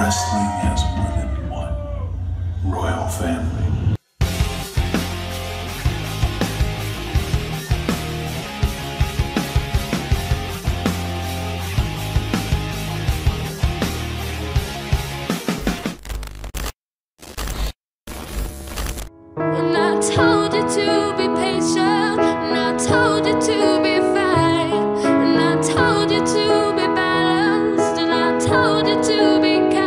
Wrestling has more than one royal family. And I told you to be patient, and I told you to be fine, and I told you to be balanced, and I told you to be kind.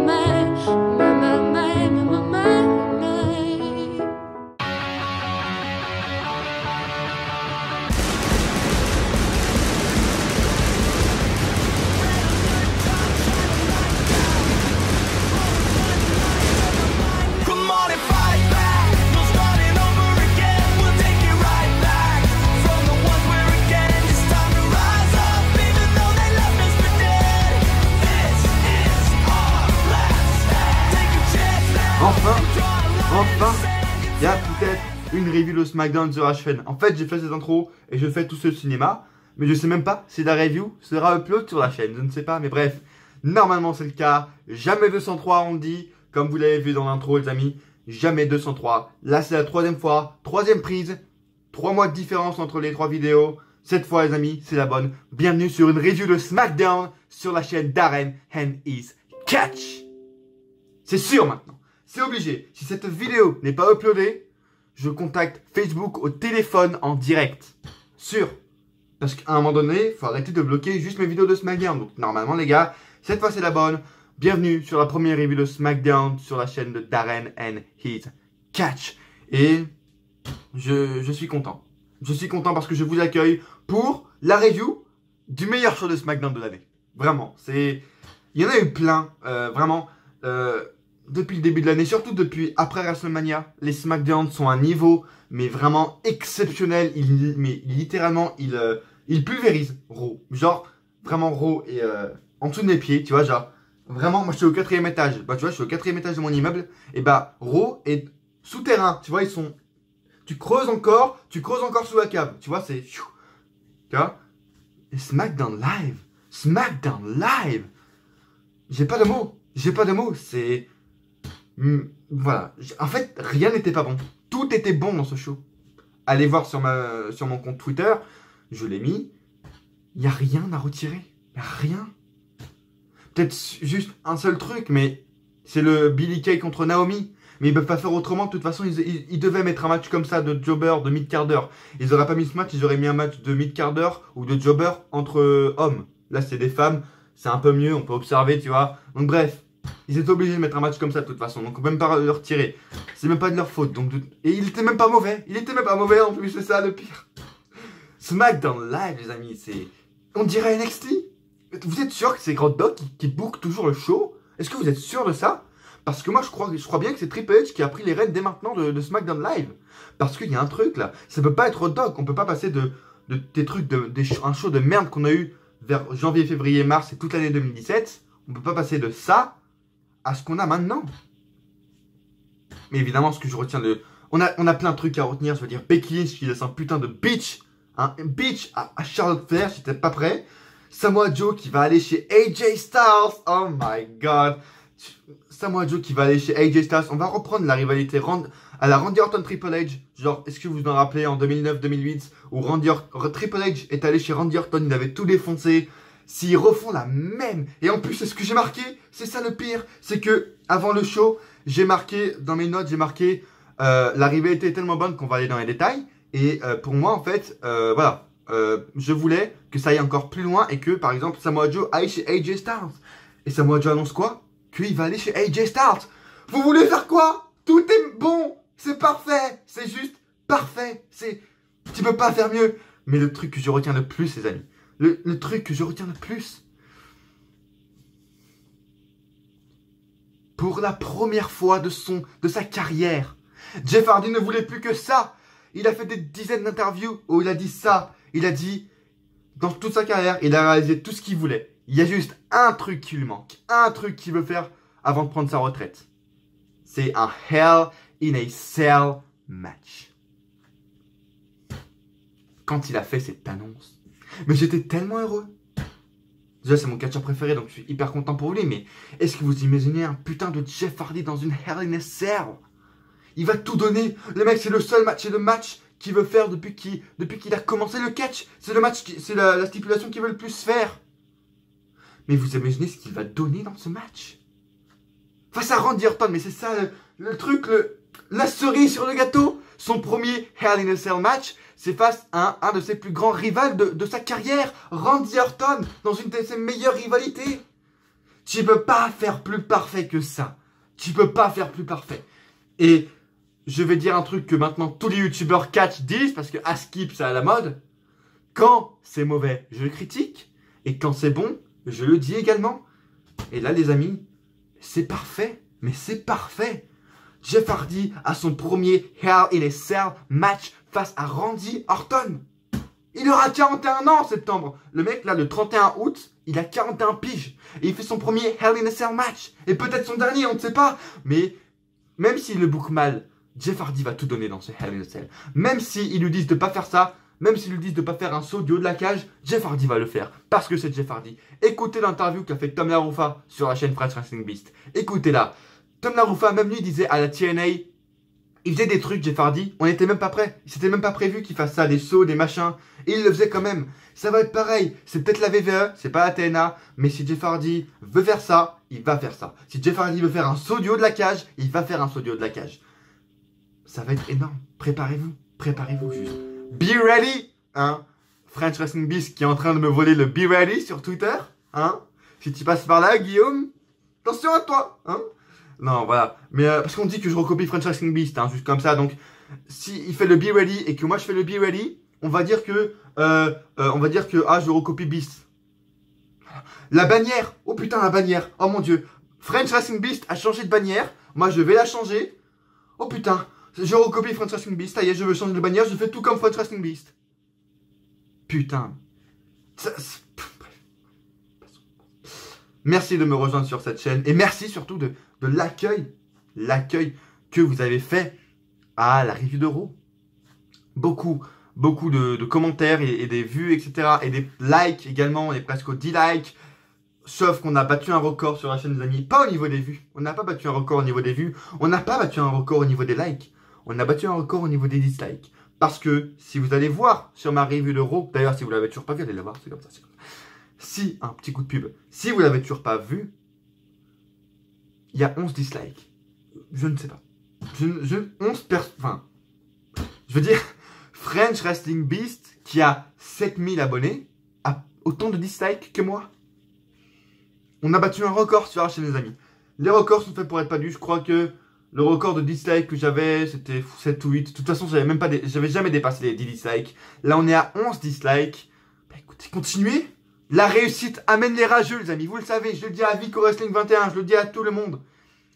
My. Come on and fight back. No starting over again. We'll take it right back from the ones we're again. It's time to rise up, even though they left us for dead. This is our last stand. Take a chance now. Enfin, il y a peut-être une review de SmackDown sur la chaîne. En fait, j'ai fait cette intro et je fais tout ce cinéma, mais je sais même pas si la review sera upload sur la chaîne. Je ne sais pas, mais bref, normalement c'est le cas. Jamais 203, on le dit, comme vous l'avez vu dans l'intro, les amis. Jamais 203. Là, c'est la troisième fois, troisième prise. 3 mois de différence entre les 3 vidéos. Cette fois, les amis, c'est la bonne. Bienvenue sur une review de SmackDown sur la chaîne Darren and His Catch. C'est sûr maintenant. C'est obligé. Si cette vidéo n'est pas uploadée, je contacte Facebook au téléphone en direct. Sûr. Parce qu'à un moment donné, il faut arrêter de bloquer juste mes vidéos de SmackDown. Donc normalement, les gars, cette fois c'est la bonne. Bienvenue sur la première review de SmackDown sur la chaîne de Darren and His Catch. Et je suis content. Je suis content parce que je vous accueille pour la review du meilleur show de SmackDown de l'année. Vraiment. Il y en a eu plein. Vraiment. Depuis le début de l'année, surtout depuis après WrestleMania, les SmackDown sont à un niveau, mais vraiment exceptionnel. Littéralement, il pulvérise Raw. Genre, vraiment Raw et en dessous de mes pieds, tu vois, genre, vraiment, moi je suis au 4e étage. Bah, tu vois, je suis au 4e étage de mon immeuble. Et bah, Raw est souterrain. Tu vois, tu creuses encore sous la cave. Tu vois, c'est. Tu vois? Et SmackDown Live. J'ai pas de mots. C'est. Voilà. En fait, rien n'était pas bon. Tout était bon dans ce show. Allez voir sur mon compte Twitter. Je l'ai mis. Il n'y a rien à retirer. Il n'y a rien. Peut-être juste un seul truc, mais c'est le Billie Kay contre Naomi. Mais ils peuvent pas faire autrement. De toute façon, ils devaient mettre un match comme ça de jobber, de mid-carder. Ils auraient pas mis ce match, ils auraient mis un match de mid-carder ou de jobber entre hommes. Là, c'est des femmes. C'est un peu mieux, on peut observer, tu vois. Donc bref, ils étaient obligés de mettre un match comme ça de toute façon. Donc on peut même pas le retirer. C'est même pas de leur faute. Et il était même pas mauvais. En plus, c'est ça le pire. SmackDown Live, les amis, c'est... On dirait NXT. Vous êtes sûr que c'est Road Dogg qui book toujours le show? Est-ce que vous êtes sûr de ça? Parce que moi, je crois bien que c'est Triple H qui a pris les rênes dès maintenant de SmackDown Live. Parce qu'il y a un truc là. Ça peut pas être Road Dogg. On peut pas passer des trucs, un show de merde qu'on a eu vers janvier, février, mars et toute l'année 2017, on peut pas passer de ça à ce qu'on a maintenant. Mais évidemment, ce que je retiens de... On a plein de trucs à retenir, je veux dire, Becky Lynch qui laisse un putain de bitch, un bitch à Charlotte Flair, j'étais pas prêt. Samoa Joe qui va aller chez AJ Styles, oh my god. Samoa Joe qui va aller chez AJ Styles, on va reprendre la rivalité à la Randy Orton Triple H. Genre, est-ce que vous vous en rappelez en 2009-2008 où Triple H est allé chez Randy Orton, il avait tout défoncé. S'ils refont la même, et en plus c'est ce que j'ai marqué, c'est ça le pire, c'est que avant le show, j'ai marqué, dans mes notes, la rivalité est tellement bonne qu'on va aller dans les détails. Et pour moi en fait, voilà, je voulais que ça aille encore plus loin et que par exemple Samoa Joe aille chez AJ Styles. Et Samoa Joe annonce quoi? Qu'il va aller chez AJ Styles. Vous voulez faire quoi? Tout est bon, c'est parfait, c'est juste parfait, tu peux pas faire mieux. Mais le truc que je retiens le plus, les amis, le truc que je retiens le plus, pour la première fois de sa carrière, Jeff Hardy ne voulait plus que ça. Il a fait des dizaines d'interviews où il a dit ça. Il a dit, dans toute sa carrière, il a réalisé tout ce qu'il voulait. Il y a juste un truc qui lui manque. Un truc qu'il veut faire avant de prendre sa retraite. C'est un Hell in a Cell match. Quand il a fait cette annonce, mais j'étais tellement heureux. Déjà, c'est mon catcheur préféré, donc je suis hyper content pour lui. Mais est-ce que vous imaginez un putain de Jeff Hardy dans une Hell in a Cell? Il va tout donner. Le mec, c'est le seul match, c'est le match qu'il veut faire depuis qu'il a commencé le catch. C'est le match, c'est la stipulation qu'il veut le plus faire. Mais vous imaginez ce qu'il va donner dans ce match? Face à Randy Orton, mais c'est ça le truc, la cerise sur le gâteau. Son premier Hell in a Cell match, c'est face à un de ses plus grands rivals de sa carrière, Randy Orton, dans une de ses meilleures rivalités. Tu peux pas faire plus parfait que ça. Tu peux pas faire plus parfait. Et je vais dire un truc que maintenant tous les youtubeurs catch disent, parce que à skip c'est à la mode. Quand c'est mauvais, je le critique. Et quand c'est bon, je le dis également. Et là les amis, c'est parfait. Mais c'est parfait. Jeff Hardy a son premier Hell in a Cell match face à Randy Orton. Il aura 41 ans en septembre. Le mec là, le 31 août, il a 41 piges. Et il fait son premier Hell in a Cell match. Et peut-être son dernier, on ne sait pas. Mais même s'il le book mal, Jeff Hardy va tout donner dans ce Hell in a Cell. Même s'ils lui disent de pas faire ça, même s'ils lui disent de pas faire un saut du haut de la cage, Jeff Hardy va le faire. Parce que c'est Jeff Hardy. Écoutez l'interview qu'a fait Tom LaRufa sur la chaîne French Wrestling Beast. Écoutez-la. Tom LaRufa, même lui, disait à la TNA, il faisait des trucs, Jeff Hardy, on n'était même pas prêt. C'était même pas prévu qu'il fasse ça, des sauts, des machins. Et il le faisait quand même. Ça va être pareil. C'est peut-être la VVE, c'est pas la TNA, mais si Jeff Hardy veut faire ça, il va faire ça. Si Jeff Hardy veut faire un saut du haut de la cage, il va faire un saut du haut de la cage. Ça va être énorme. Préparez-vous. Préparez-vous juste. Be ready, hein. French Wrestling Beast qui est en train de me voler le Be ready sur Twitter, hein. Si tu passes par là, Guillaume, attention à toi, hein. Non, voilà. Mais parce qu'on dit que je recopie French Wrestling Beast, hein, juste comme ça. Donc, si il fait le Be Ready et que moi je fais le Be Ready, on va dire que je recopie Beast. La bannière. Oh putain, la bannière. Oh mon dieu. French Wrestling Beast a changé de bannière. Moi, je vais la changer. Oh putain. Je recopie French Wrestling Beast. Ça y est, je veux changer de bannière. Je fais tout comme French Wrestling Beast. Putain. Merci de me rejoindre sur cette chaîne. Et merci surtout de l'accueil que vous avez fait à la review de Raw. Beaucoup de commentaires et des vues, etc. Et des likes également. On est presque aux 10 likes. Sauf qu'on a battu un record sur la chaîne des amis. Pas au niveau des vues. On n'a pas battu un record au niveau des vues. On n'a pas battu un record au niveau des likes. On a battu un record au niveau des dislikes. Parce que si vous allez voir sur ma review de Raw, d'ailleurs si vous l'avez toujours pas vu, allez la voir, c'est comme ça. Si, un petit coup de pub, si vous l'avez toujours pas vu, il y a 11 dislikes. Je ne sais pas. 11 personnes. Enfin, je veux dire, French Wrestling Beast, qui a 7000 abonnés, a autant de dislikes que moi. On a battu un record sur la chaîne des amis. Les records sont faits pour être pas dus. Je crois que le record de dislikes que j'avais, c'était 7 ou 8. De toute façon, j'avais jamais dépassé les 10 dislikes. Là, on est à 11 dislikes. Bah écoutez, continuez. La réussite amène les rageux, les amis. Vous le savez, je le dis à Vico Wrestling 21, je le dis à tout le monde.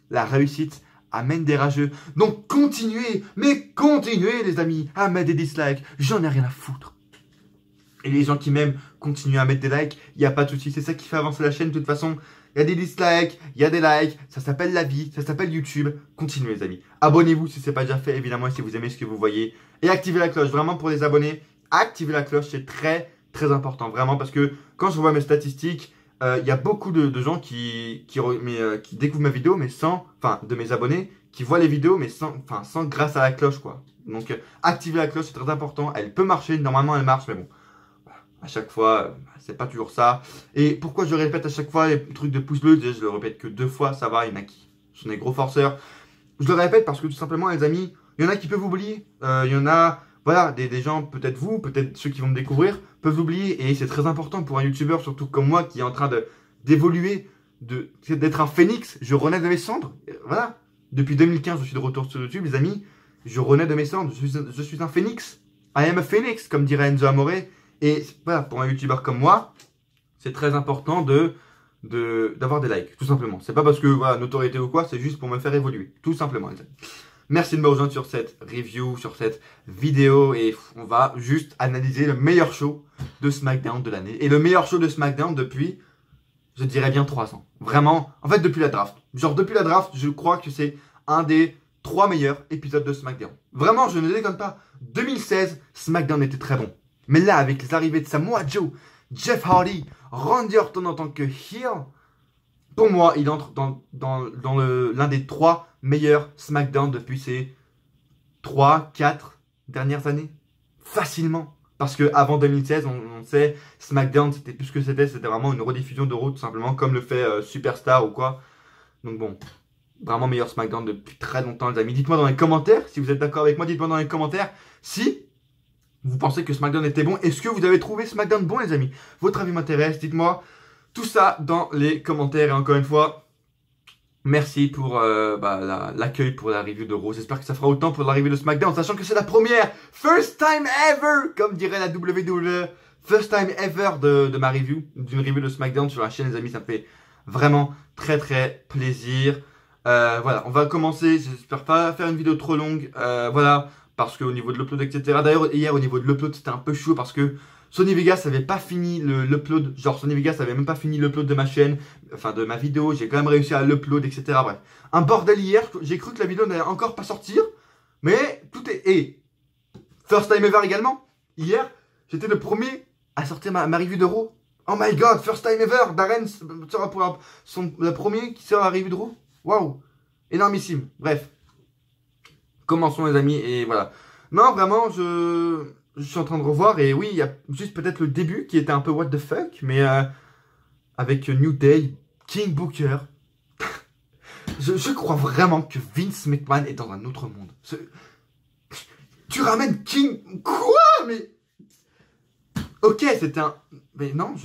La réussite amène des rageux. Donc continuez, mais continuez, les amis, à mettre des dislikes. J'en ai rien à foutre. Et les gens qui m'aiment, continuez à mettre des likes. Il n'y a pas de souci, c'est ça qui fait avancer la chaîne. De toute façon, il y a des dislikes, il y a des likes. Ça s'appelle la vie, ça s'appelle YouTube. Continuez, les amis. Abonnez-vous si ce n'est pas déjà fait, évidemment, si vous aimez ce que vous voyez. Et activez la cloche. Vraiment, pour les abonnés, activez la cloche, c'est très important, vraiment, parce que quand je vois mes statistiques, il y a beaucoup de gens qui découvrent ma vidéo, mais de mes abonnés, qui voient les vidéos, mais sans grâce à la cloche, quoi. Donc, activez la cloche, c'est très important. Elle peut marcher, normalement elle marche, mais bon, à chaque fois, c'est pas toujours ça. Et pourquoi je répète à chaque fois les trucs de pouce bleu? Déjà, je le répète que 2 fois, ça va, il y en a qui sont des gros forceurs. Je le répète parce que tout simplement, les amis, il y en a qui peuvent oublier. Il y en a, voilà, des gens, peut-être vous, peut-être ceux qui vont me découvrir, peuvent l'oublier. Et c'est très important pour un youtubeur, surtout comme moi, qui est en train d'évoluer, d'être un phénix. Je renais de mes cendres. Voilà. Depuis 2015, je suis de retour sur YouTube, les amis. Je renais de mes cendres. Je suis un phénix. I am a phoenix, comme dirait Enzo Amore. Et voilà, pour un youtubeur comme moi, c'est très important d'avoir des likes, tout simplement. C'est pas parce que, voilà, notoriété ou quoi, c'est juste pour me faire évoluer. Tout simplement, les amis. Merci de me rejoindre sur cette review, sur cette vidéo, et on va juste analyser le meilleur show de SmackDown de l'année. Et le meilleur show de SmackDown depuis, je dirais bien 3 ans. Vraiment, en fait depuis la draft. Genre depuis la draft, je crois que c'est un des 3 meilleurs épisodes de SmackDown. Vraiment, je ne déconne pas. 2016, SmackDown était très bon. Mais là, avec les arrivées de Samoa Joe, Jeff Hardy, Randy Orton en tant que heel, pour moi, il entre dans l'un des 3 meilleurs SmackDown depuis ces 3-4 dernières années. Facilement. Parce que avant 2016, on sait, SmackDown, c'était plus ce que c'était vraiment une rediffusion de Raw, tout simplement, comme le fait Superstar ou quoi. Donc bon, vraiment meilleur SmackDown depuis très longtemps, les amis. Dites-moi dans les commentaires, si vous êtes d'accord avec moi, dites-moi dans les commentaires si vous pensez que SmackDown était bon. Est-ce que vous avez trouvé SmackDown bon, les amis? Votre avis m'intéresse, dites-moi tout ça dans les commentaires. Et encore une fois, merci pour l'accueil pour la review de Raw. J'espère que ça fera autant pour la review de SmackDown, sachant que c'est la première, first time ever, comme dirait la WWE, first time ever de ma review, d'une review de SmackDown sur la chaîne, les amis. Ça me fait vraiment très très plaisir. Voilà, on va commencer. J'espère pas faire une vidéo trop longue. Voilà, parce qu'au niveau de l'upload, etc. D'ailleurs, hier, au niveau de l'upload, c'était un peu chaud parce que Sony Vegas avait pas fini l'upload. Genre, Sony Vegas avait même pas fini l'upload de ma chaîne, enfin de ma vidéo. J'ai quand même réussi à l'upload, etc. Bref, un bordel hier. J'ai cru que la vidéo n'allait encore pas sortir. Mais tout est. Et first time ever également. Hier, j'étais le premier à sortir ma review de Raw. Oh my god, first time ever. Darren sera pour le premier qui sort la review de Raw. Waouh, énormissime. Bref, commençons les amis. Et voilà. Non, vraiment, je suis en train de revoir. Et oui, il y a juste peut-être le début qui était un peu what the fuck. Mais avec New Day, King Booker. je crois vraiment que Vince McMahon est dans un autre monde. Tu ramènes King. Quoi? Mais. Ok, c'était un. Mais non,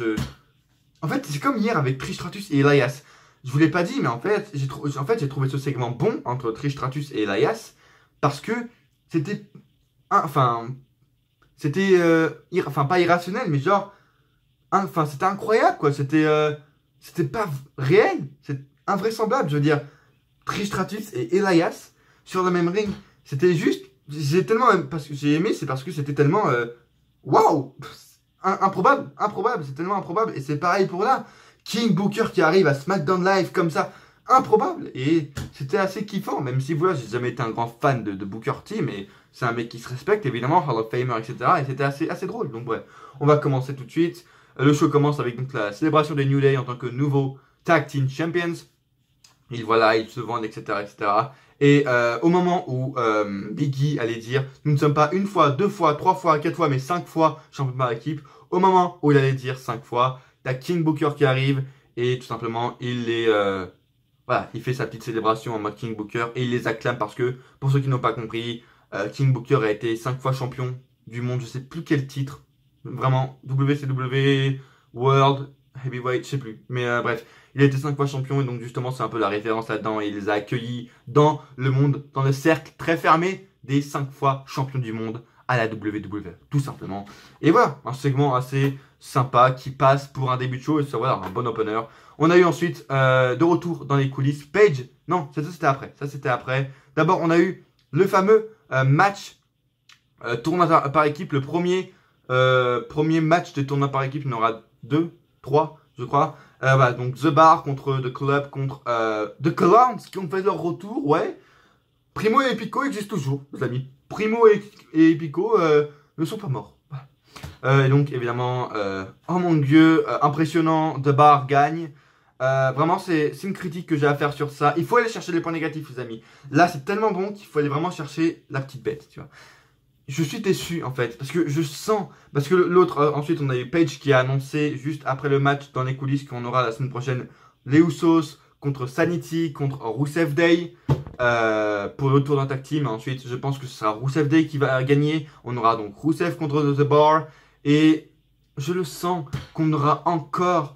en fait, c'est comme hier avec Trish Stratus et Elias. Je vous l'ai pas dit, mais en fait, j'ai trouvé ce segment bon entre Trish Stratus et Elias parce que c'était. Enfin. C'était. Pas irrationnel, mais genre. Enfin, c'était incroyable, quoi. C'était pas réel. C'est invraisemblable, je veux dire. Trish Stratus et Elias sur le même ring. C'était juste. J'ai tellement. Parce que j'ai aimé, c'est parce que c'était tellement. Waouh! Improbable, c'est tellement improbable. Et c'est pareil pour là. King Booker qui arrive à SmackDown Live comme ça. Improbable. Et c'était assez kiffant. Même si voilà, j'ai jamais été un grand fan de Booker T. Mais c'est un mec qui se respecte, évidemment. Hall of Famer, etc. Et c'était assez drôle. Donc ouais, on va commencer tout de suite. Le show commence avec donc la célébration des New Day en tant que nouveau Tag Team Champions. Ils se vendent, etc. etc. Et au moment où Big E allait dire « Nous ne sommes pas 1 fois, 2 fois, 3 fois, 4 fois, mais 5 fois champion par équipe », au moment où il allait dire 5 fois, t'as King Booker qui arrive et tout simplement il fait sa petite célébration en mode King Booker et il les acclame parce que, pour ceux qui n'ont pas compris, King Booker a été 5 fois champion du monde, je sais plus quel titre, vraiment, WCW, World, Heavyweight, je sais plus, mais bref. Il a été 5 fois champion et donc justement c'est un peu la référence là-dedans et il les a accueillis dans le monde, dans le cercle très fermé des 5 fois champions du monde à la WWE, tout simplement. Et voilà, un segment assez sympa qui passe pour un début de show et ça voilà, un bon opener. On a eu ensuite de retour dans les coulisses, Paige, non, ça c'était après. D'abord on a eu le fameux match tournoi par équipe, le premier match de tournoi par équipe, il y en aura 2, 3 je crois. Voilà, donc The Bar contre The Club contre The Clowns qui ont fait leur retour, ouais. Primo et Epico existent toujours, les amis. Primo et Epico ne sont pas morts. Et donc évidemment, oh mon dieu, impressionnant, The Bar gagne. Vraiment c'est une critique que j'ai à faire sur ça. Il faut aller chercher les points négatifs, les amis. Là c'est tellement bon qu'il faut aller vraiment chercher la petite bête, tu vois. Je suis déçu en fait, parce que je sens, parce que l'autre, ensuite on a eu Paige qui a annoncé juste après le match dans les coulisses qu'on aura la semaine prochaine les Usos contre Sanity, contre Rusev Day pour le tour d'un tag team. Ensuite je pense que ce sera Rusev Day qui va gagner, on aura donc Rusev contre The Bar et je le sens qu'on aura encore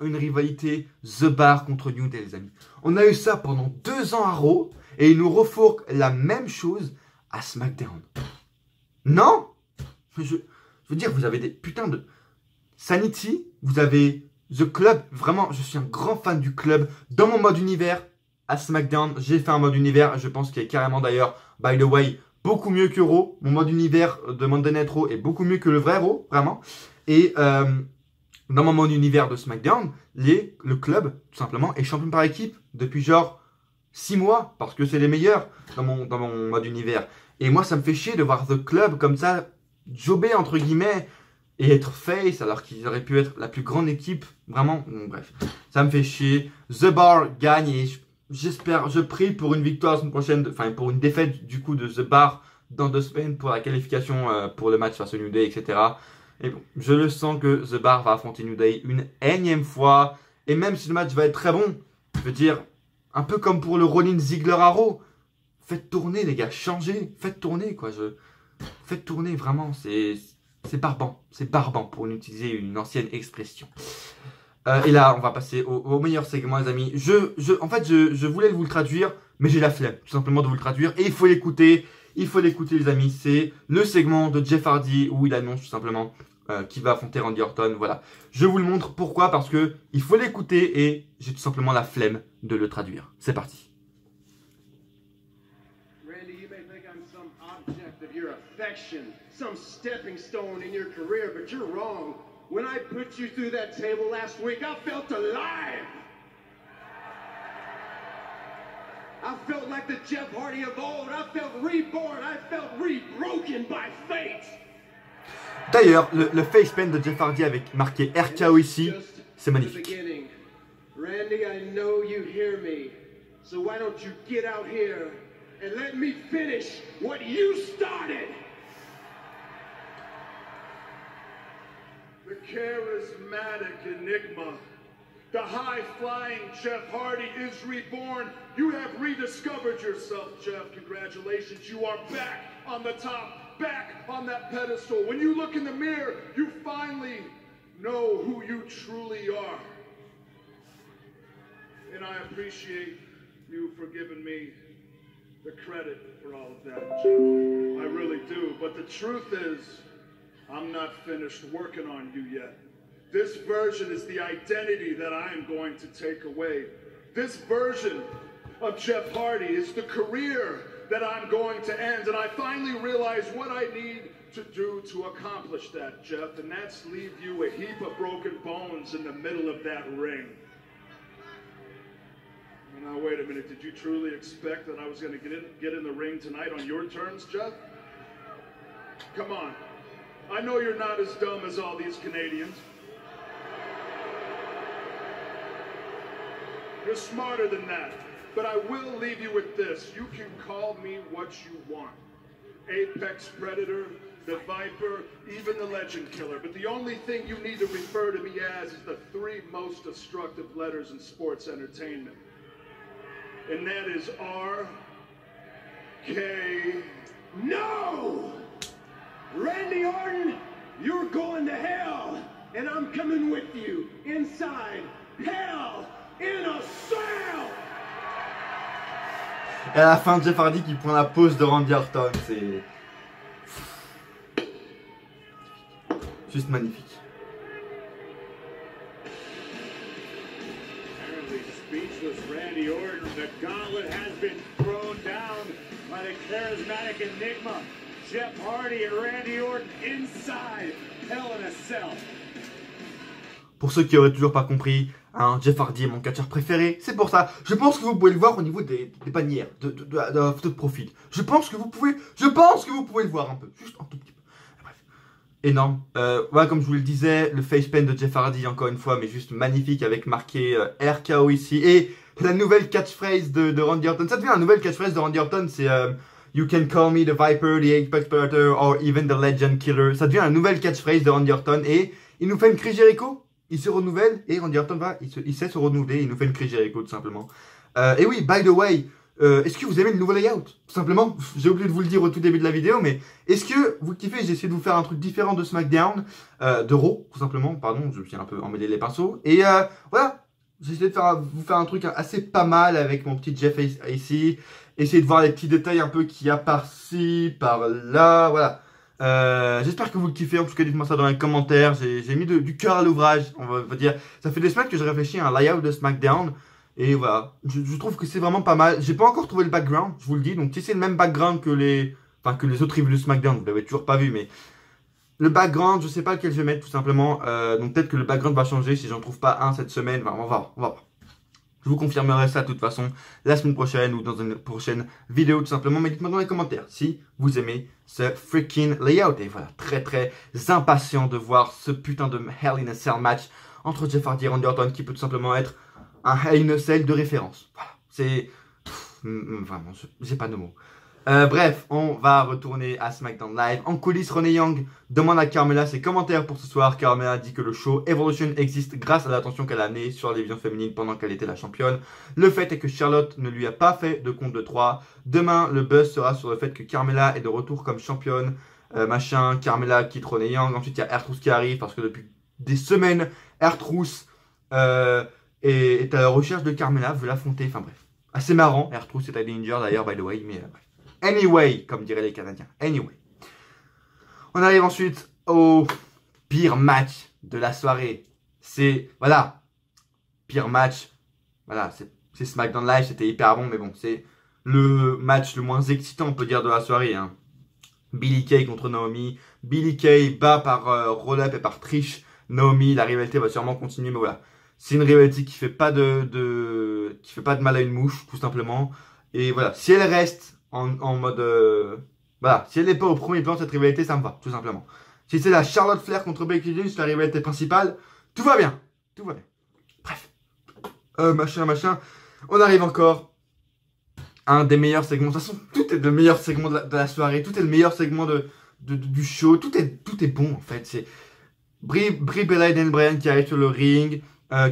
une rivalité The Bar contre New Day les amis. On a eu ça pendant 2 ans à Raw et ils nous refourquent la même chose à SmackDown. Non, je veux dire, vous avez des putains de Sanity, vous avez The Club, vraiment, je suis un grand fan du Club. Dans mon mode univers, à SmackDown, j'ai fait un mode univers, je pense qu'il est carrément d'ailleurs, by the way, beaucoup mieux que Raw. Mon mode univers de Monday Night Raw est beaucoup mieux que le vrai Raw, vraiment. Et dans mon mode univers de SmackDown, le Club, tout simplement, est champion par équipe depuis genre 6 mois, parce que c'est les meilleurs dans mon mode univers. Et moi, ça me fait chier de voir The Club comme ça, jobber entre guillemets. et être face alors qu'ils auraient pu être la plus grande équipe. Vraiment, bon, bref, ça me fait chier. The Bar gagne et j'espère, je prie pour une victoire la semaine prochaine, enfin pour une défaite du coup de The Bar dans 2 semaines pour la qualification pour le match face au New Day, etc. Et bon, je le sens que The Bar va affronter New Day une énième fois. Et même si le match va être très bon, je veux dire, un peu comme pour le Rollins Ziggler Arrow, faites tourner les gars, changez, faites tourner quoi. Faites tourner vraiment, c'est barbant pour utiliser une ancienne expression. Et là, on va passer au meilleur segment, les amis. En fait, je voulais vous le traduire, mais j'ai la flemme, tout simplement, de vous le traduire. Et il faut l'écouter, les amis. C'est le segment de Jeff Hardy où il annonce tout simplement qu'il va affronter Randy Orton. Voilà. Je vous le montre. Pourquoi? Parce que il faut l'écouter et j'ai tout simplement la flemme de le traduire. C'est parti. Randy, you may think I'm some object of your affection, some stepping stone in your career, but you're wrong. When I put you through that table last week, I felt alive. I felt like the Jeff Hardy of old. I felt reborn. I felt rebroken by fate. D'ailleurs, le face paint de Jeff Hardy avec marqué RKO ici, c'est magnifique. Randy, I know you hear me. So why don't you get out here and let me finish what you started? The charismatic enigma, the high-flying Jeff Hardy is reborn. You have rediscovered yourself, Jeff. Congratulations. You are back on the top, back on that pedestal. When you look in the mirror, you finally know who you truly are. And I appreciate you for giving me the credit for all of that, Jeff. I really do. But the truth is, I'm not finished working on you yet. This version is the identity that I am going to take away. This version of Jeff Hardy is the career that I'm going to end. And I finally realized what I need to do to accomplish that, Jeff. And that's leave you a heap of broken bones in the middle of that ring. Now, wait a minute. Did you truly expect that I was going to get in the ring tonight on your terms, Jeff? Come on. I know you're not as dumb as all these Canadians. You're smarter than that. But I will leave you with this. You can call me what you want. Apex Predator, the Viper, even the Legend Killer. But the only thing you need to refer to me as is the 3 most destructive letters in sports entertainment. And that is R.K. No! Randy Orton, you're going to hell, and I'm coming with you inside hell in a cell! Et à la fin, Jeff Hardy qui prend la pose de Randy Orton, c'est juste magnifique. Speechless Randy Orton, the gauntlet has been thrown down by the charismatic enigma, Jeff Hardy and Randy Orton inside Hell in a Cell. Pour ceux qui auraient toujours pas compris, hein, Jeff Hardy est mon catcheur préféré, c'est pour ça. Je pense que vous pouvez le voir au niveau des bannières, de la photo de profil. Je pense que vous pouvez le voir un peu, juste un tout petit peu. Bref, énorme. Voilà, comme je vous le disais, le face paint de Jeff Hardy, encore une fois, mais juste magnifique, avec marqué RKO ici. Et la nouvelle catchphrase de Randy Orton, ça devient la nouvelle catchphrase de Randy Orton, c'est You can call me the Viper, the Apex Predator, or even the Legend Killer. Ça devient la nouvelle catchphrase de Randy Orton, et il nous fait une Chris Jericho. Il se renouvelle, et Randy Orton il sait se renouveler, il nous fait une Chris Jericho tout simplement. Et oui, by the way, est-ce que vous aimez le nouveau layout? Tout simplement, j'ai oublié de vous le dire au tout début de la vidéo, mais est-ce que vous kiffez? J'ai essayé de vous faire un truc différent de SmackDown, de Raw, tout simplement, pardon, je me suis un peu emmêlé les pinceaux. Et voilà, j'ai essayé de vous faire un truc assez pas mal avec mon petit Jeff ici, essayer de voir les petits détails un peu qu'il y a par-ci, par-là, voilà. J'espère que vous le kiffez, en tout cas dites-moi ça dans les commentaires. J'ai mis du cœur à l'ouvrage, on va dire. Ça fait des semaines que je réfléchis à un layout de SmackDown. Et voilà, je trouve que c'est vraiment pas mal. J'ai pas encore trouvé le background, je vous le dis. Donc si c'est le même background que les autres reviews de SmackDown, vous l'avez toujours pas vu, mais le background, je sais pas lequel je vais mettre tout simplement. Donc peut-être que le background va changer si j'en trouve pas un cette semaine. Enfin, on va voir. Je vous confirmerai ça de toute façon la semaine prochaine ou dans une prochaine vidéo tout simplement. Mais dites-moi dans les commentaires si vous aimez ce freaking layout. Et voilà, très très impatient de voir ce putain de Hell in a Cell match entre Jeff Hardy et Randy Orton qui peut tout simplement être un Hell in a Cell de référence. Voilà, c'est... Vraiment, j'ai pas de mots. Bref, on va retourner à SmackDown Live. En coulisses, Renee Young demande à Carmella ses commentaires pour ce soir. Carmella dit que le show Evolution existe grâce à l'attention qu'elle a amenée sur la division féminine pendant qu'elle était la championne. Le fait est que Charlotte ne lui a pas fait de compte de 3. Demain, le buzz sera sur le fait que Carmella est de retour comme championne. Carmella quitte Renee Young. Ensuite, il y a R-Truth qui arrive parce que depuis des semaines, R-Truth est à la recherche de Carmella, veut l'affronter. Enfin bref, assez marrant. R-Truth est à Danger d'ailleurs, by the way, mais bref. Anyway, comme diraient les Canadiens. Anyway. On arrive ensuite au pire match de la soirée. C'est, voilà, pire match. Voilà, c'est SmackDown Live, c'était hyper bon, mais bon, c'est le match le moins excitant, on peut dire, de la soirée. Hein. Billie Kay contre Naomi. Billie Kay bat par roll-up et par triche Naomi. La rivalité va sûrement continuer, mais voilà. C'est une rivalité qui fait pas qui fait pas de mal à une mouche, tout simplement. Et voilà, si elle reste en mode... voilà, si elle n'est pas au premier plan de cette rivalité, ça me va, tout simplement. Si c'est la Charlotte Flair contre Becky Lynch, la rivalité principale, tout va bien. Tout va bien. Bref. Machin. On arrive encore à un des meilleurs segments. De toute façon, tout est le meilleur segment de la soirée. Tout est le meilleur segment du show. Tout est bon, en fait. C'est Brie Bella et Daniel Bryan qui arrivent sur le ring.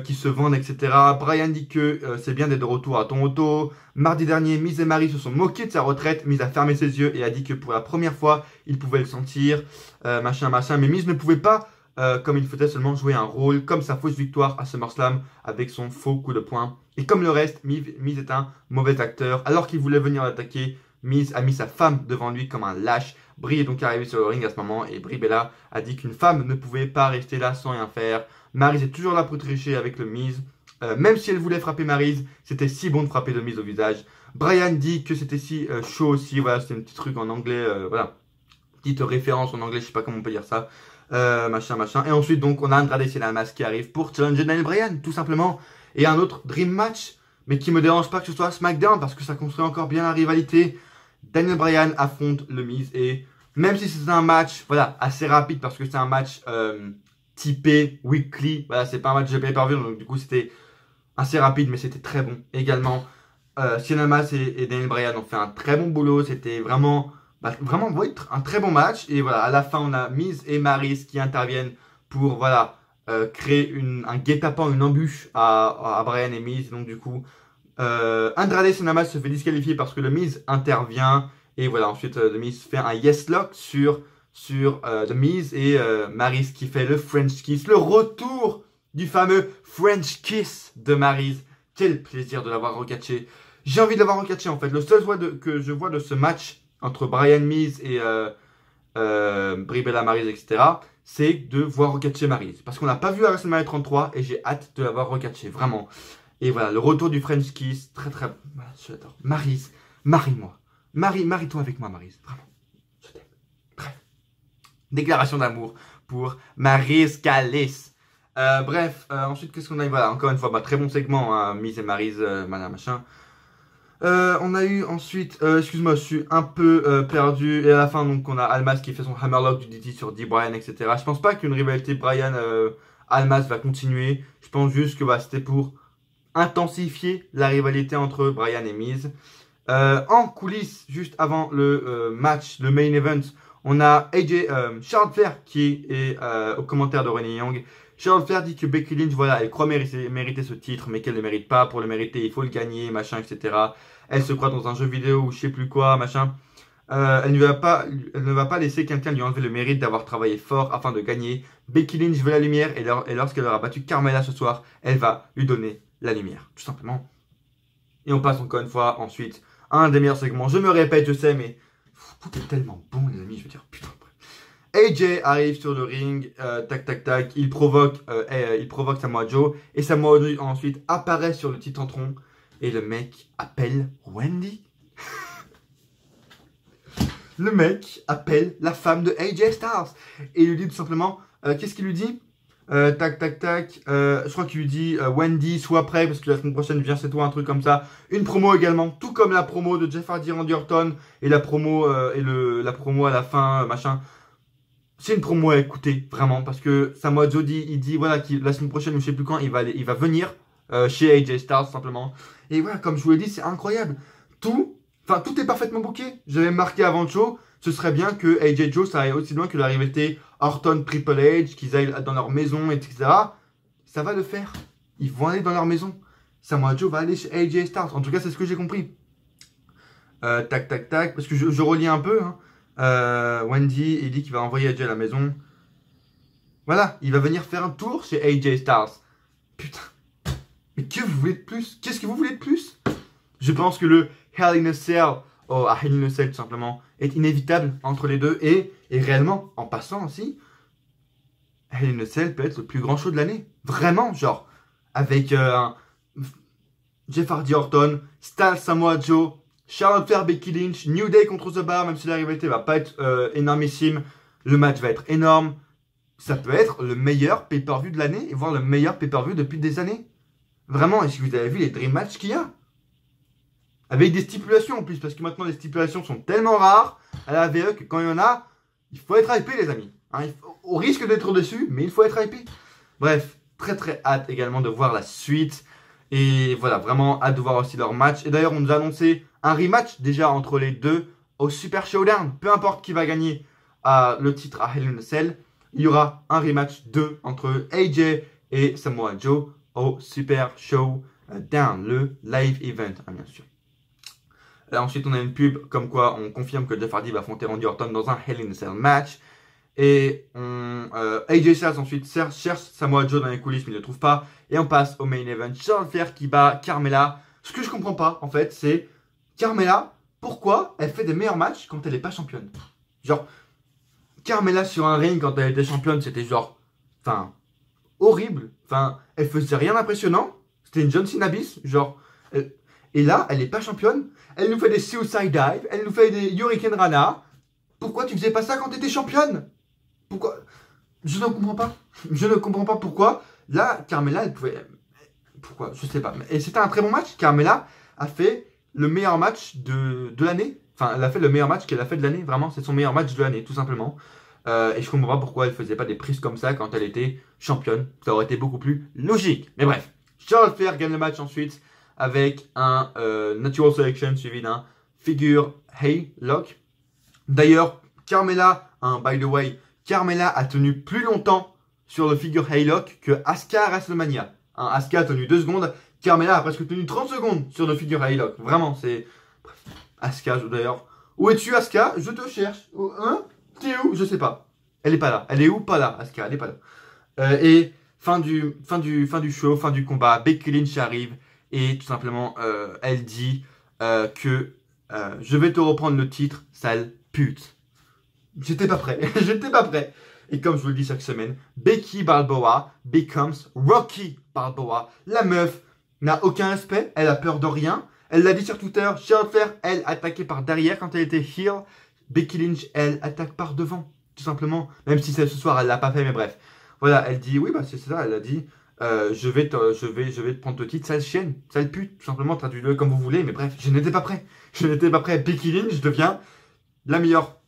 Qui se vendent, etc. Bryan dit que c'est bien d'être de retour à Toronto. Mardi dernier, Miz et Maryse se sont moqués de sa retraite. Miz a fermé ses yeux et a dit que pour la première fois, il pouvait le sentir. Machin. Mais Miz ne pouvait pas, comme il faisait, seulement jouer un rôle, comme sa fausse victoire à SummerSlam avec son faux coup de poing. Et comme le reste, Miz est un mauvais acteur. Alors qu'il voulait venir l'attaquer, Miz a mis sa femme devant lui comme un lâche. Brie est donc arrivé sur le ring à ce moment et Brie Bella a dit qu'une femme ne pouvait pas rester là sans rien faire. Maryse est toujours là pour tricher avec le Miz. Même si elle voulait frapper Maryse, c'était si bon de frapper le Miz au visage. Bryan dit que c'était si chaud aussi. Voilà, c'était un petit truc en anglais. Voilà, petite référence en anglais, je sais pas comment on peut dire ça. Machin. Et ensuite, donc, on a Andrade Cien Almas qui arrive pour challenger Daniel Bryan, tout simplement. Et un autre Dream Match, mais qui me dérange pas que ce soit SmackDown parce que ça construit encore bien la rivalité. Daniel Bryan affronte le Miz et même si c'est un match, voilà, assez rapide parce que c'est un match typé weekly, voilà, c'est pas un match de pay-per-view, donc du coup c'était assez rapide, mais c'était très bon également. Cien Almas et Daniel Bryan ont fait un très bon boulot, c'était vraiment, oui, un très bon match. Et voilà, à la fin, on a Miz et Maryse qui interviennent pour, voilà, créer un guet-apens, une embûche à Bryan et Miz. Donc du coup, Andrade Cien Almas se fait disqualifier parce que le Miz intervient. Et voilà, ensuite, The Miz fait un yes lock sur The Miz et Maryse qui fait le French Kiss. Le retour du fameux French Kiss de Maryse. Quel plaisir de l'avoir recatché. J'ai envie de l'avoir recatché en fait. Le seul que je vois de ce match entre Bryan Miz et Brie Bella, Maryse, etc. c'est de voir recatcher Maryse. Parce qu'on l'a pas vu à WrestleMania 33 et j'ai hâte de l'avoir recatché, vraiment. Et voilà, le retour du French Kiss, très très... Voilà, j'adore. Maryse, marie-moi. Marie-toi avec moi, Maryse. Vraiment. Je t'aime. Bref. Déclaration d'amour pour Maryse Callis. Bref, ensuite, qu'est-ce qu'on a? Voilà, encore une fois, très bon segment, hein, Miz et Maryse, machin. On a eu ensuite, excuse-moi, je suis un peu perdu. Et à la fin, donc, on a Almas qui fait son hammerlock du DT sur D. Bryan, etc. Je pense pas qu'une rivalité Bryan-Almas va continuer. Je pense juste que c'était pour intensifier la rivalité entre Bryan et Miz. En coulisses, juste avant le match, le main event, on a Charlotte Flair qui est au commentaire de Renee Young. Charlotte Flair dit que Becky Lynch, voilà, elle croit mériter ce titre, mais qu'elle ne mérite pas. Pour le mériter, il faut le gagner, machin, etc. Elle se croit dans un jeu vidéo ou je sais plus quoi, machin. Elle ne va pas laisser quelqu'un lui enlever le mérite d'avoir travaillé fort afin de gagner. Becky Lynch veut la lumière et lorsqu'elle aura battu Carmella ce soir, elle va lui donner la lumière, tout simplement. Et on passe encore une fois ensuite à un des meilleurs segments. Je me répète, je sais, mais tout est tellement bon, les amis, je veux dire, putain. AJ arrive sur le ring, tac, il provoque Samoa Joe, et Samoa Joe ensuite apparaît sur le Titantron, et le mec appelle Wendy. Le mec appelle la femme de AJ Styles, et il lui dit tout simplement, qu'est-ce qu'il lui dit? Tac, tac, tac. Je crois qu'il lui dit Wendy, sois prêt parce que la semaine prochaine, viens, c'est toi, un truc comme ça. Une promo également, tout comme la promo de Jeff Hardy, Randy Orton et la promo la promo à la fin, machin. C'est une promo à écouter, vraiment, parce que Samoa Joe dit, il dit voilà, la semaine prochaine, ou je sais plus quand, il va venir chez AJ Styles, simplement. Et voilà, comme je vous l'ai dit, c'est incroyable. Tout est parfaitement booké. J'avais marqué avant le show, ce serait bien que AJ Joe, ça aille aussi loin que la rivalité Orton Triple H, qu'ils aillent dans leur maison, etc. Ça va le faire. Ils vont aller dans leur maison. Samoa Joe va aller chez AJ Styles. En tout cas, c'est ce que j'ai compris. Tac, tac, tac. Parce que je relis un peu. Hein. Wendy, il dit qu'il va envoyer AJ à la maison. Voilà, il va venir faire un tour chez AJ Styles. Putain. Mais que vous voulez de plus? Qu'est-ce que vous voulez de plus? Je pense que le Hell in a Cell, Hell in a Cell tout simplement, est inévitable entre les deux. Et réellement, en passant aussi, Hell in a Cell peut être le plus grand show de l'année. Vraiment, genre, avec Jeff Hardy Orton, Styles Samoa Joe, Charlotte Flair, Becky Lynch, New Day contre The Bar, même si la rivalité va pas être énormissime, le match va être énorme. Ça peut être le meilleur pay-per-view de l'année, et voire le meilleur pay-per-view depuis des années. Vraiment, est-ce que vous avez vu les Dream Match qu'il y a? Avec des stipulations en plus, parce que maintenant les stipulations sont tellement rares à la VE que quand il y en a, il faut être hypé les amis. Hein, au risque d'être déçu, mais il faut être hypé. Bref, très très hâte également de voir la suite. Et voilà, vraiment hâte de voir aussi leur match. Et d'ailleurs, on nous a annoncé un rematch déjà entre les deux au Super Showdown. Peu importe qui va gagner le titre à Hell in a Cell, il y aura un rematch 2 entre AJ et Samoa Joe au Super Showdown, le live event, hein, bien sûr. Ensuite, on a une pub comme quoi on confirme que Jeff Hardy va affronter Randy Orton dans un Hell in a Cell match. Et AJ Styles ensuite cherche Samoa Joe dans les coulisses mais il ne le trouve pas. Et on passe au main event. Charlotte Flair qui bat Carmella. Ce que je comprends pas en fait, c'est Carmella, pourquoi elle fait des meilleurs matchs quand elle n'est pas championne? Genre, Carmella sur un ring quand elle était championne, c'était genre, horrible. Elle faisait rien d'impressionnant. C'était une John Cena bis, genre. Et là, elle n'est pas championne. Elle nous fait des suicide dive, elle nous fait des Hurricane Rana. Pourquoi tu faisais pas ça quand tu étais championne? Pourquoi? Je ne comprends pas. Je ne comprends pas pourquoi. Là, Carmella, elle pouvait... Pourquoi? Je sais pas. Et c'était un très bon match. Carmella a fait le meilleur match de l'année. Enfin, elle a fait le meilleur match qu'elle a fait de l'année. Vraiment, c'est son meilleur match de l'année, tout simplement. Et je comprends pas pourquoi elle faisait pas des prises comme ça quand elle était championne. Ça aurait été beaucoup plus logique. Mais bref, Charlotte Flair gagne le match ensuite avec un Natural Selection suivi d'un Figure Haylock. D'ailleurs, Carmella, by the way, Carmella a tenu plus longtemps sur le Figure Haylock que Asuka à WrestleMania. Asuka a tenu 2 secondes, Carmella a presque tenu 30 secondes sur le Figure Haylock. Vraiment, c'est... Bref, Asuka, d'ailleurs... Où es-tu, Asuka? Je te cherche. Hein? T'es où? Je sais pas. Elle est pas là. Elle est où? Pas là, Asuka, elle est pas là. Et fin du show, fin du combat, Becky Lynch arrive et tout simplement, elle dit que je vais te reprendre le titre, sale pute. J'étais pas prêt. J'étais pas prêt. Et comme je vous le dis chaque semaine, Becky Balboa becomes Rocky Balboa. La meuf n'a aucun respect, elle a peur de rien. Elle l'a dit sur Twitter, Charlotte Flair, elle attaquait par derrière quand elle était heel. Becky Lynch, elle attaque par devant, tout simplement. Même si ce soir, elle l'a pas fait, mais bref. Voilà, elle dit, oui, bah c'est ça, elle a dit, je vais te prendre le titre, sale chienne, sale pute, tout simplement, traduis-le comme vous voulez, mais bref, je n'étais pas prêt. Je n'étais pas prêt. Becky Lynch devient la meilleure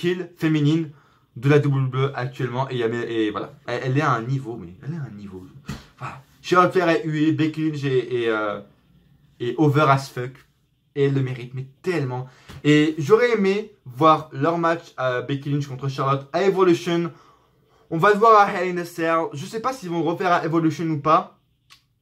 heel féminine de la WWE actuellement, et voilà, elle est à un niveau, mais elle est à un niveau. Voilà. Charlotte Flair est huée, Becky Lynch est over as fuck. Et elle le mérite, mais tellement. Et j'aurais aimé voir leur match à Becky Lynch contre Charlotte à Evolution. On va le voir à Hell in a Cell. Je sais pas s'ils vont le refaire à Evolution ou pas.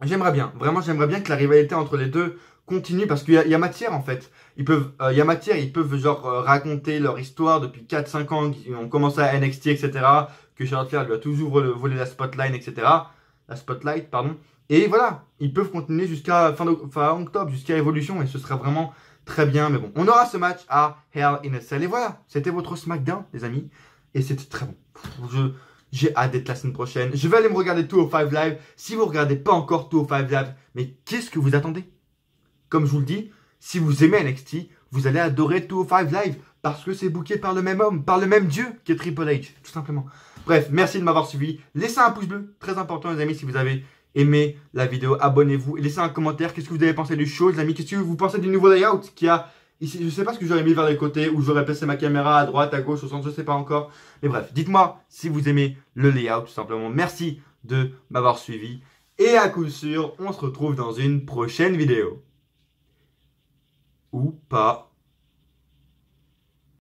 J'aimerais bien. Vraiment, j'aimerais bien que la rivalité entre les deux continue. Parce qu'il y a matière, en fait. Il y a matière. Ils peuvent genre raconter leur histoire depuis 4-5 ans. Ils ont commencé à NXT, etc. Que Charlotte Flair lui a toujours volé la spotlight, etc. La spotlight, pardon. Et voilà, ils peuvent continuer jusqu'à fin octobre, jusqu'à Evolution, et ce sera vraiment très bien. Mais bon, on aura ce match à Hell in a Cell. Et voilà, c'était votre SmackDown, les amis. Et c'était très bon. J'ai hâte d'être la semaine prochaine. Je vais aller me regarder 205 Live. Si vous ne regardez pas encore 205 Live, mais qu'est-ce que vous attendez? Comme je vous le dis, si vous aimez NXT, vous allez adorer 205 Live parce que c'est booké par le même homme, par le même dieu qui est Triple H, tout simplement. Bref, merci de m'avoir suivi. Laissez un pouce bleu, très important les amis, si vous avez aimé la vidéo, abonnez-vous et laissez un commentaire. Qu'est-ce que vous avez pensé du show, les amis? Qu'est-ce que vous pensez du nouveau layout qui a ici? Je sais pas ce que j'aurais mis vers les côtés ou j'aurais placé ma caméra à droite, à gauche, au centre, je sais pas encore. Mais bref, dites-moi si vous aimez le layout, tout simplement. Merci de m'avoir suivi. Et à coup sûr, on se retrouve dans une prochaine vidéo. Ou pas.